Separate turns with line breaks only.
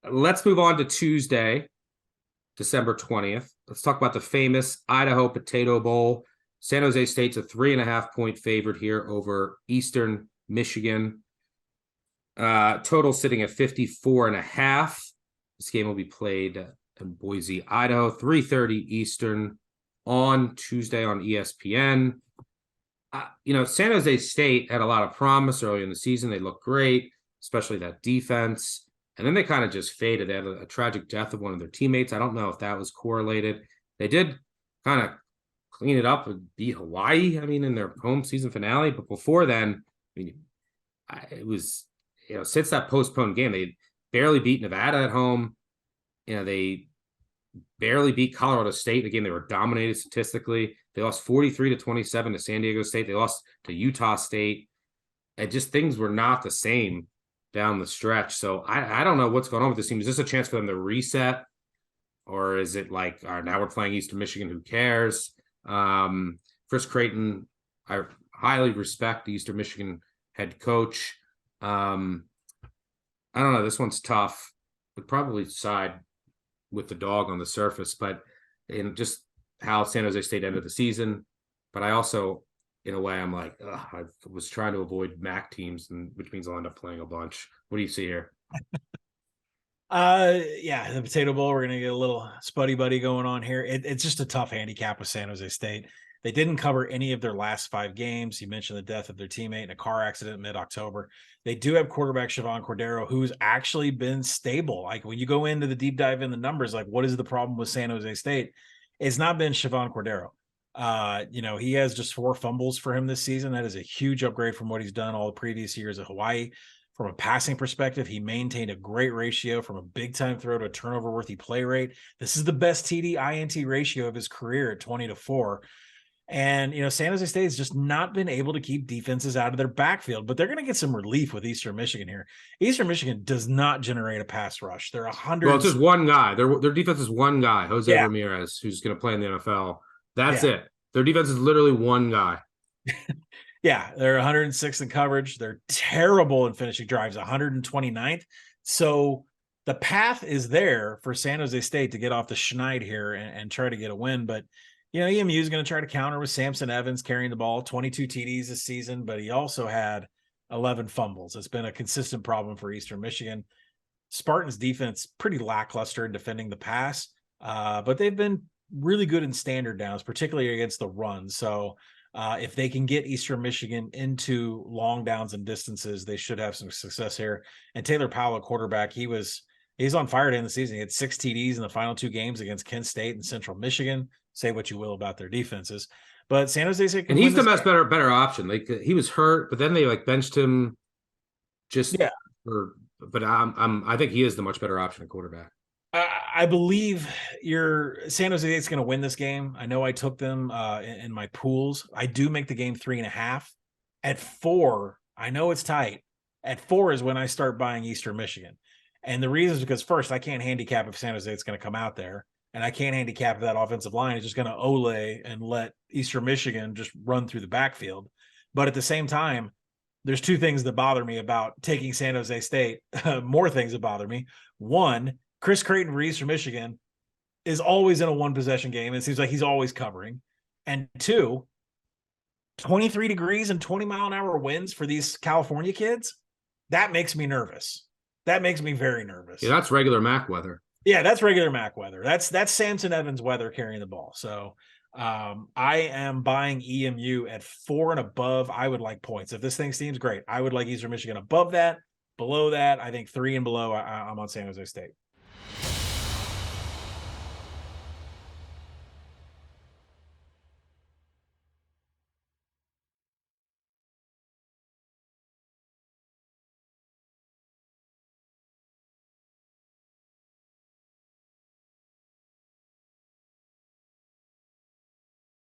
Let's move on to Tuesday, December 20th. Let's talk about the famous Idaho Potato Bowl. San Jose State's a 3.5-point favorite here over Eastern Michigan. Total sitting at 54.5. This game will be played in Boise, Idaho, 3:30 Eastern on Tuesday on ESPN. San Jose State had a lot of promise early in the season. They looked great, especially that defense. And then they kind of just faded. They had a tragic death of one of their teammates. I don't know if that was correlated. They did kind of clean it up and beat Hawaii, in their home season finale. But before then, it was, since that postponed game, they barely beat Nevada at home. They barely beat Colorado State. Again, they were dominated statistically. They lost 43-27 to San Diego State. They lost to Utah State. And just things were not the same down the stretch. So I don't know what's going on with this team. Is this a chance for them to reset? Or is it like, all right, now we're playing Eastern Michigan, who cares? Chris Creighton, I highly respect the Eastern Michigan head coach. I don't know. This one's tough. Would probably side with the dog on the surface, but in just how San Jose State ended the season. But I also, in a way, I'm like, I was trying to avoid MAC teams, which means I'll end up playing a bunch. What do you see here?
Yeah, the Potato Bowl, we're going to get a little spuddy buddy going on here. It's just a tough handicap with San Jose State. They didn't cover any of their last 5 games. You mentioned the death of their teammate in a car accident mid-October. They do have quarterback Siobhan Cordero, who's actually been stable. Like when you go into the deep dive in the numbers, like what is the problem with San Jose State? It's not been Siobhan Cordero. He has just 4 fumbles for him this season. That is a huge upgrade from what he's done all the previous years at Hawaii. From a passing perspective, he maintained a great ratio from a big-time throw to a turnover-worthy play rate. This is the best TD-INT ratio of his career at 20-4. And, San Jose State has just not been able to keep defenses out of their backfield, but they're going to get some relief with Eastern Michigan here. Eastern Michigan does not generate a pass rush. They're 100.
Well, it's just one guy. Their defense is one guy, Jose Ramirez, who's going to play in the NFL. That's it. Their defense is literally one guy.
Yeah, they're 106 in coverage. They're terrible in finishing drives, 129th. So the path is there for San Jose State to get off the schneid here and try to get a win. But, EMU is going to try to counter with Samson Evans carrying the ball, 22 TDs this season, but he also had 11 fumbles. It's been a consistent problem for Eastern Michigan. Spartans defense pretty lackluster in defending the pass, but they've been really good in standard downs, particularly against the run. So if they can get Eastern Michigan into long downs and distances, they should have some success here. And Taylor Powell, a quarterback, he's on fire to end the season. He had 6 TDs in the final 2 games against Kent State and Central Michigan. Say what you will about their defenses, but San Jose State
and he's the best better option. Like he was hurt, but then they benched him. But I think he is the much better option at quarterback.
I believe San Jose State's going to win this game. I know I took them in my pools. I do make the game 3.5. At 4, I know it's tight. At 4 is when I start buying Eastern Michigan. And the reason is because first, I can't handicap if San Jose State's going to come out there. And I can't handicap if that offensive line is just going to ole and let Eastern Michigan just run through the backfield. But at the same time, there's 2 things that bother me about taking San Jose State. More things that bother me. One, Chris Creighton for Eastern Michigan is always in a 1-possession game. It seems like he's always covering. And 2, 23 degrees and 20-mile-an-hour winds for these California kids. That makes me nervous. That makes me very nervous.
Yeah, that's regular MAC weather.
Yeah, that's regular MAC weather. That's Samson Evans weather carrying the ball. So I am buying EMU at 4 and above. I would like points. If this thing seems great, I would like Eastern Michigan above that. Below that, I think 3 and below, I'm on San Jose State.